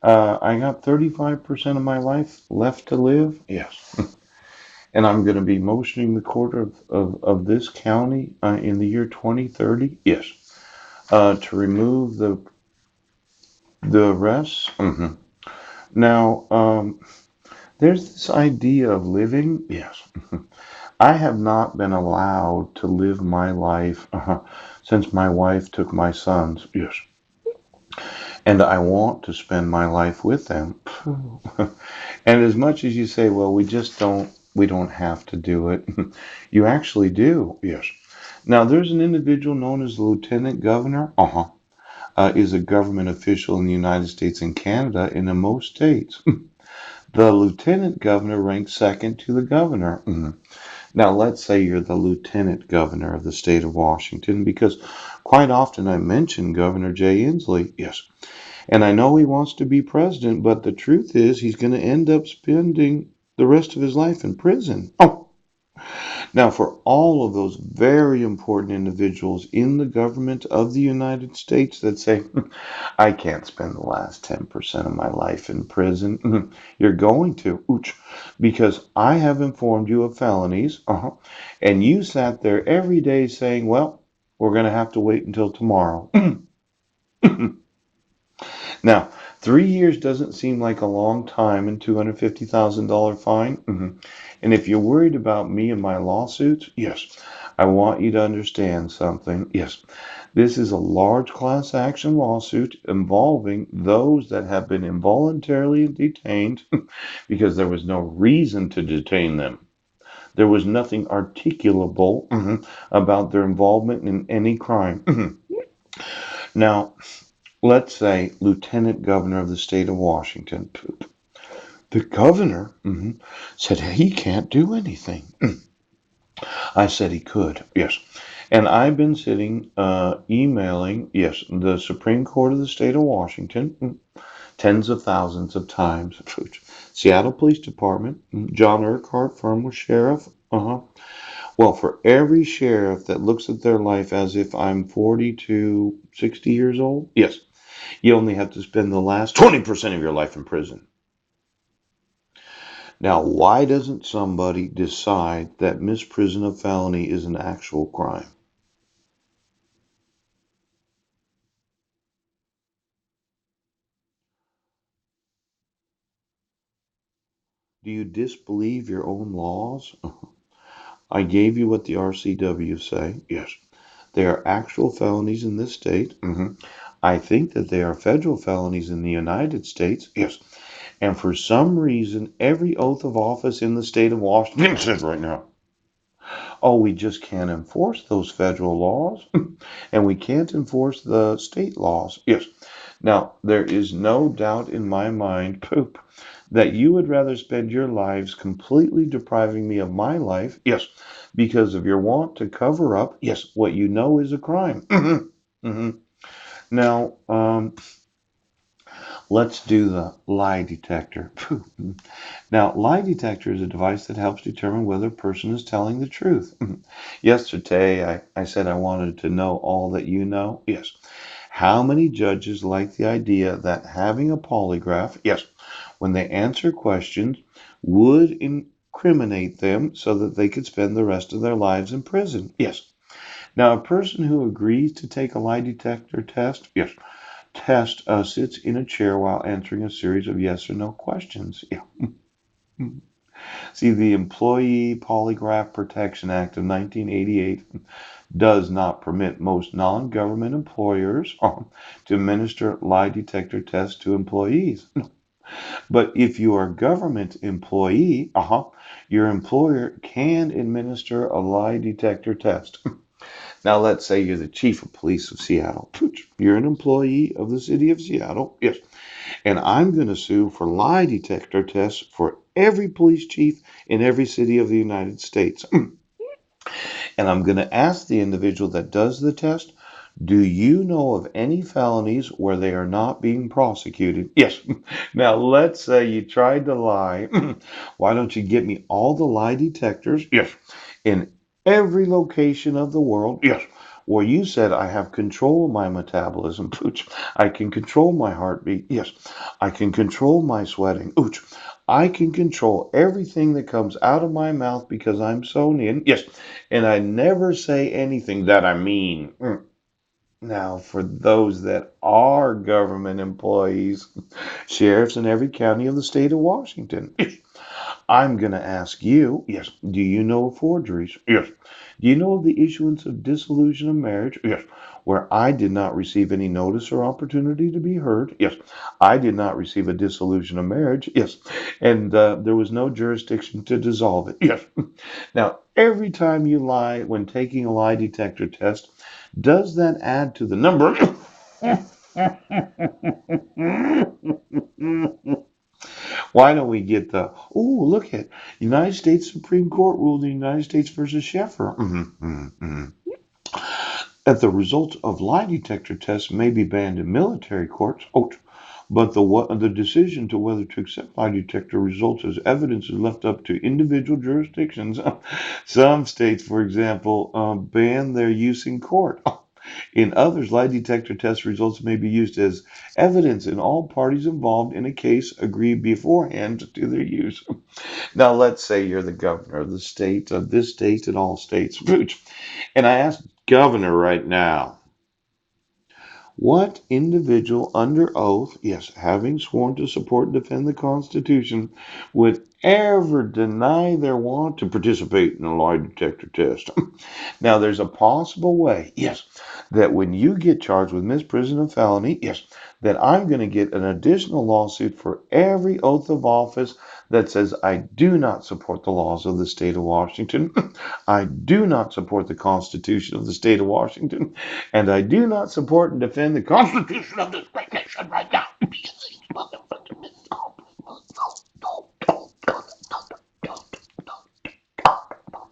I got 35% of my life left to live. Yes. And I'm going to be motioning the court of this county in the year 2030. Yes. To remove the rest. Now, there's this idea of living. Yes. I have not been allowed to live my life since my wife took my sons. Yes. And I want to spend my life with them. And as much as you say, well, we don't have to do it, you actually do. Yes. Now, there's an individual known as the Lieutenant Governor. Is a government official in the United States and Canada and in most states. The Lieutenant Governor ranks second to the Governor. Now, let's say you're the Lieutenant Governor of the state of Washington, because quite often I mention Governor Jay Inslee. Yes. And I know he wants to be president, but the truth is he's going to end up spending the rest of his life in prison. Now, for all of those very important individuals in the government of the United States that say, I can't spend the last 10% of my life in prison, you're going to, ooch, because I have informed you of felonies, and you sat there every day saying, well, we're going to have to wait until tomorrow. Now, 3 years doesn't seem like a long time and $250,000 fine. And if you're worried about me and my lawsuits, yes, I want you to understand something. Yes, this is a large class action lawsuit involving those that have been involuntarily detained because there was no reason to detain them. There was nothing articulable about their involvement in any crime. Now, let's say Lieutenant Governor of the state of Washington. The governor said he can't do anything. I said he could, yes. And I've been sitting, emailing, yes, the Supreme Court of the state of Washington, tens of thousands of times. Seattle Police Department, John Urquhart, former sheriff. Well, for every sheriff that looks at their life as if I'm 40 to 60 years old, yes, you only have to spend the last 20% of your life in prison. Now, why doesn't somebody decide that misprision of felony is an actual crime? Do you disbelieve your own laws? I gave you what the RCW say. Yes. They are actual felonies in this state. I think that they are federal felonies in the United States. Yes. And for some reason, every oath of office in the state of Washington says right now, oh, we just can't enforce those federal laws and we can't enforce the state laws. Yes. Now, there is no doubt in my mind, poop, that you would rather spend your lives completely depriving me of my life, yes, because of your want to cover up, yes, what you know is a crime. Now, let's do the lie detector. Now, lie detector is a device that helps determine whether a person is telling the truth. Yesterday, I said I wanted to know all that you know. Yes. How many judges like the idea that having a polygraph, yes, when they answer questions, would incriminate them so that they could spend the rest of their lives in prison? Yes. Now, a person who agrees to take a lie detector test, yes, sits in a chair while answering a series of yes or no questions. Yeah. See, the Employee Polygraph Protection Act of 1988 does not permit most non-government employers to administer lie detector tests to employees. But if you are a government employee, your employer can administer a lie detector test. Now, let's say you're the chief of police of Seattle. You're an employee of the city of Seattle. Yes. And I'm going to sue for lie detector tests for every police chief in every city of the United States. And I'm going to ask the individual that does the test, do you know of any felonies where they are not being prosecuted? Yes. Now, let's say you tried to lie. Why don't you get me all the lie detectors? Yes. In every location of the world. Yes. Well, you said I have control of my metabolism. Ooch. I can control my heartbeat. Yes. I can control my sweating. Ooch. I can control everything that comes out of my mouth because I'm sewn in. Yes. And I never say anything that I mean. Now, for those that are government employees, sheriffs in every county of the state of Washington, I'm going to ask you, yes, do you know of forgeries? Yes. Do you know of the issuance of dissolution of marriage? Yes. Where I did not receive any notice or opportunity to be heard? Yes. I did not receive a dissolution of marriage? Yes. And there was no jurisdiction to dissolve it? Yes. Now, every time you lie when taking a lie detector test, does that add to the number? Why don't we get the, oh, look at United States Supreme Court ruled in United States versus Sheffer. That the results of lie detector tests may be banned in military courts. Oh, but the decision to whether to accept lie detector results as evidence is left up to individual jurisdictions. Some states, for example, ban their use in court. In others, lie detector test results may be used as evidence, and all parties involved in a case agree beforehand to their use. Now, let's say you're the governor of the state, of this state and all states, and I ask governor right now, what individual under oath, yes, having sworn to support and defend the Constitution, would ever deny their want to participate in a lie detector test? Now, there's a possible way, yes, that when you get charged with misprision of felony, yes, that I'm going to get an additional lawsuit for every oath of office that says I do not support the laws of the state of Washington, I do not support the Constitution of the state of Washington, and I do not support and defend the Constitution of this great nation right